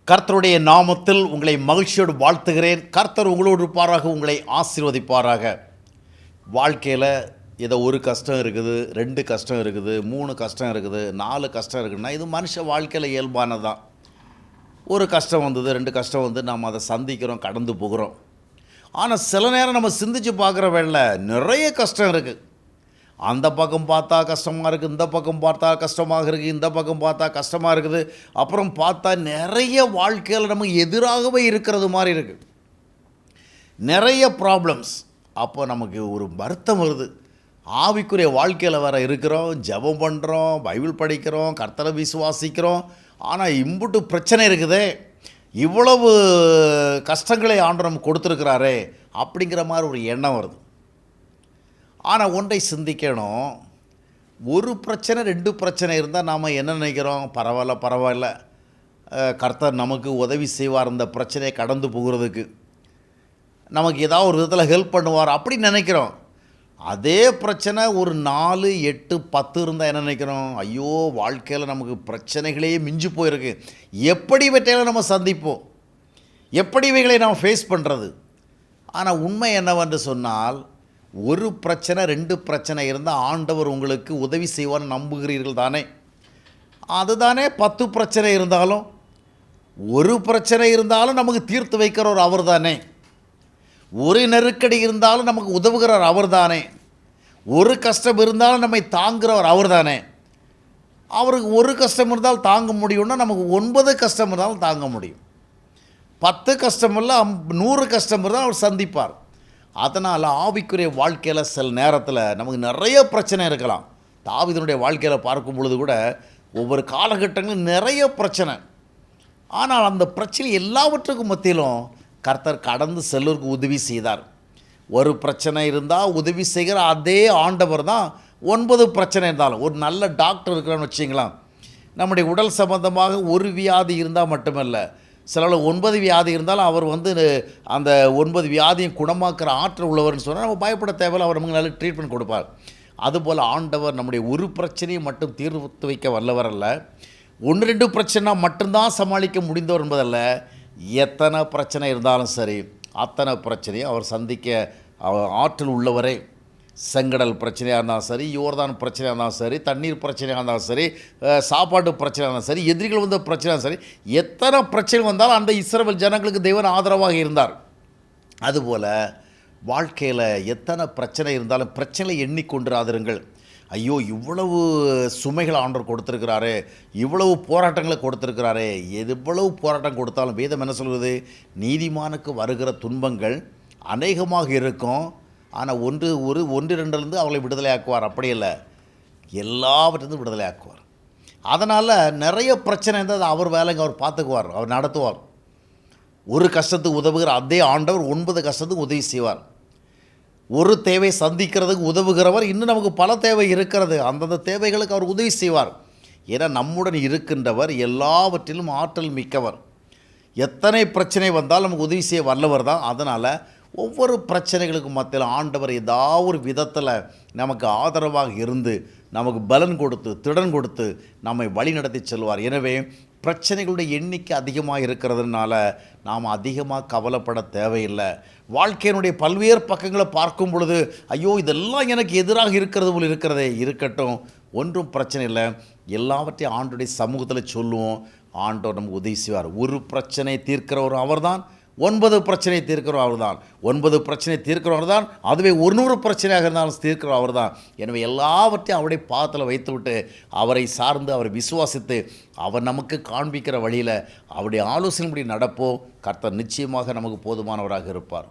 கர்த்தருடைய நாமத்தில் உங்களை மகிழ்ச்சியோடு வாழ்த்துகிறேன். கர்த்தர் உங்களோடு இருப்பாராக, உங்களை ஆசீர்வதிப்பாராக. வாழ்க்கையில் ஏதோ ஒரு கஷ்டம் இருக்குது, 2 கஷ்டம் இருக்குது, 3 கஷ்டம் இருக்குது, 4 கஷ்டம் இருக்குதுன்னா இது மனுஷ வாழ்க்கையில் இயல்பானது தான். ஒரு கஷ்டம் வந்தது, 2 கஷ்டம் வந்து நாம் அதை சந்திக்கிறோம், கடந்து போகிறோம். ஆனால் சில நேரம் நம்ம சிந்திச்சு பார்க்குற வேளை நிறைய கஷ்டம் இருக்குது. அந்த பக்கம் பார்த்தா கஷ்டமாக இருக்குது, இந்த பக்கம் பார்த்தா கஷ்டமாக இருக்குது, இந்த பக்கம் பார்த்தா கஷ்டமாக இருக்குது, அப்புறம் பார்த்தா நிறைய வாழ்க்கையில் நமக்கு எதிராகவே இருக்கிறது மாதிரி இருக்குது, நிறைய ப்ராப்ளம்ஸ். அப்போ நமக்கு ஒரு வருத்தம் வருது. ஆவிக்குரிய வாழ்க்கையில் வேறு இருக்கிறோம், ஜெபம் பண்ணுறோம், பைபிள் படிக்கிறோம், கர்த்தரை விசுவாசிக்கிறோம், ஆனால் இம்புட்டு பிரச்சனை இருக்குதே, இவ்வளவு கஷ்டங்களை ஆண்டவர் நமக்கு கொடுத்துருக்கிறாரே அப்படிங்கிற மாதிரி ஒரு எண்ணம் வருது. ஆனால் ஒன்றை சிந்திக்கணும், ஒரு பிரச்சனை 2 பிரச்சனை இருந்தால் நாம் என்ன நினைக்கிறோம், பரவாயில்ல கர்த்தர் நமக்கு உதவி செய்வார், இந்த பிரச்சனையை கடந்து போகிறதுக்கு நமக்கு ஏதாவது ஒரு விதத்தில் ஹெல்ப் பண்ணுவார் அப்படி நினைக்கிறோம். அதே பிரச்சனை ஒரு 4, 8, 10 இருந்தால் என்ன நினைக்கிறோம், ஐயோ வாழ்க்கையில் நமக்கு பிரச்சனைகளே மிஞ்சி போயிருக்கு, எப்படி இவற்றையெல்லாம் நம்ம சந்திப்போம், எப்படி இவைகளை நாம் ஃபேஸ் பண்ணுறது. ஆனால் உண்மை என்னவென்று சொன்னால், ஒரு பிரச்சனை 2 பிரச்சனை இருந்தால் ஆண்டவர் உங்களுக்கு உதவி செய்வார்னு நம்புகிறீர்கள் தானே? அதுதானே 10 பிரச்சனை இருந்தாலும், ஒரு பிரச்சனை இருந்தாலும் நமக்கு தீர்த்து வைக்கிறவர் அவர் தானே. ஒரு நெருக்கடி இருந்தாலும் நமக்கு உதவுகிறவர் அவர் தானே. ஒரு கஷ்டம் இருந்தாலும் நம்மை தாங்குகிறவர் அவர் தானே. அவருக்கு ஒரு கஷ்டம் இருந்தால் தாங்க முடியும்னா நமக்கு 9 கஷ்டம் இருந்தாலும் தாங்க முடியும். 10 கஷ்டம் இல்லை, 100 கஷ்டம் இருந்தால் அவர் சந்திப்பார். அதனால் ஆவிக்குரிய வாழ்க்கையில் சில நேரத்தில் நமக்கு நிறைய பிரச்சனை இருக்கலாம். தாவீதுனுடைய வாழ்க்கையில் பார்க்கும் பொழுது கூட ஒவ்வொரு காலகட்டங்களும் நிறைய பிரச்சனை. ஆனால் அந்த பிரச்சனை எல்லாவற்றுக்கும் மத்தியிலும் கர்த்தர் கடந்து செல்வதற்கு உதவி செய்தார். ஒரு பிரச்சனை இருந்தால் உதவி செய்கிற அதே ஆண்டவர் தான் 9 பிரச்சனை இருந்தாலும். ஒரு நல்ல டாக்டர் இருக்கிறான்னு வச்சிங்களா, நம்முடைய உடல் சம்பந்தமாக ஒரு வியாதி இருந்தால் மட்டுமல்ல, சில 9 வியாதி இருந்தாலும் அவர் வந்து அந்த 9 வியாதியும் குணமாக்குற ஆற்றல் உள்ளவர்னு சொன்னால் நம்ம பயப்பட தேவையில்லை, அவர் நமக்கு நல்ல ட்ரீட்மெண்ட் கொடுப்பார். அதுபோல் ஆண்டவர் நம்முடைய ஒரு பிரச்சனையை மட்டும் தீர்த்து வைக்க வல்லவர் அல்ல, 1-2 பிரச்சனை மட்டும்தான் சமாளிக்க முடிந்தவர் என்பதல்ல. எத்தனை பிரச்சனை இருந்தாலும் சரி, அத்தனை பிரச்சனையும் அவர் சந்திக்க ஆற்றல் உள்ளவரே. செங்கடல் பிரச்சனையாக இருந்தாலும் சரி, யோர்தான் பிரச்சனையாக இருந்தாலும் சரி, தண்ணீர் பிரச்சனையாக இருந்தாலும் சரி, சாப்பாட்டு பிரச்சனையாக இருந்தாலும் சரி, எதிரிகள் வந்த பிரச்சனையாக சரி, எத்தனை பிரச்சனை வந்தாலும் அந்த இஸ்ரவேல் ஜனங்களுக்கு தேவன் ஆதரவாக இருந்தார். அதுபோல் வாழ்க்கையில் எத்தனை பிரச்சனை இருந்தாலும் பிரச்சனையை எண்ணிக்கொண்டிராதிருங்கள். ஐயோ இவ்வளவு சுமைகள் ஆண்டவர் கொடுத்துருக்கிறாரே, இவ்வளவு போராட்டங்களை கொடுத்துருக்கிறாரே. எவ்வளவு போராட்டம் கொடுத்தாலும் வேதம் என்ன சொல்கிறது, நீதிமானுக்கு வருகிற துன்பங்கள் அநேகமாக இருக்கும், ஆனால் 1-2 அவளை விடுதலை ஆக்குவார். அப்படி இல்லை, எல்லாவற்றிலிருந்து விடுதலை ஆக்குவார். அதனால் நிறைய பிரச்சனை இருந்தால் அது அவர் வேலைங்க, அவர் பார்த்துக்குவார், அவர் நடத்துவார். ஒரு கஷ்டத்துக்கு உதவுகிற அதே ஆண்டவர் 9 கஷ்டத்துக்கு உதவி செய்வார். ஒரு தேவை சந்திக்கிறதுக்கு உதவுகிறவர், இன்னும் நமக்கு பல தேவை இருக்கிறது, அந்தந்த தேவைகளுக்கு அவர் உதவி செய்வார். ஏன்னா நம்முடன் இருக்கின்றவர் எல்லாவற்றிலும் ஆற்றல் மிக்கவர். எத்தனை பிரச்சனை வந்தாலும் நமக்கு உதவி செய்ய வல்லவர் தான். அதனால் ஒவ்வொரு பிரச்சனைகளுக்கும் மத்தியில் ஆண்டவர் ஏதாவது ஒரு விதத்தில் நமக்கு ஆதரவாக இருந்து நமக்கு பலன் கொடுத்து திடன் கொடுத்து நம்மை வழி நடத்தி செல்வார். எனவே பிரச்சனைகளுடைய எண்ணிக்கை அதிகமாக இருக்கிறதுனால நாம் அதிகமாக கவலைப்பட தேவையில்லை. வாழ்க்கையினுடைய பல்வேறு பக்கங்களை பார்க்கும் பொழுது ஐயோ இதெல்லாம் எனக்கு எதிராக இருக்கிறது போல் இருக்கிறதே, இருக்கட்டும், ஒன்றும் பிரச்சனை இல்லை, எல்லாவற்றையும் ஆண்டோடைய சமூகத்தில் சொல்லுவோம், ஆண்டவர் நமக்கு உதவி செய்வார். ஒரு பிரச்சனை தீர்க்கிறவர் அவர்தான், 9 பிரச்சனை தீர்க்கிறவர் அவர் தான். 9 பிரச்சனை தீர்க்கிறவர் தான், அதுவே 100 பிரச்சனையாக இருந்தாலும் தீர்க்கிறவர் அவர் தான். எனவே எல்லாவற்றையும் அவருடைய பாதத்தில் வைத்துவிட்டு அவரை சார்ந்து அவரை விசுவாசித்து அவர் நமக்கு காண்பிக்கிற வழியில் அவருடைய ஆலோசனைப்படி நடப்போம். கர்த்தர் நிச்சயமாக நமக்கு போதுமானவராக இருப்பார்.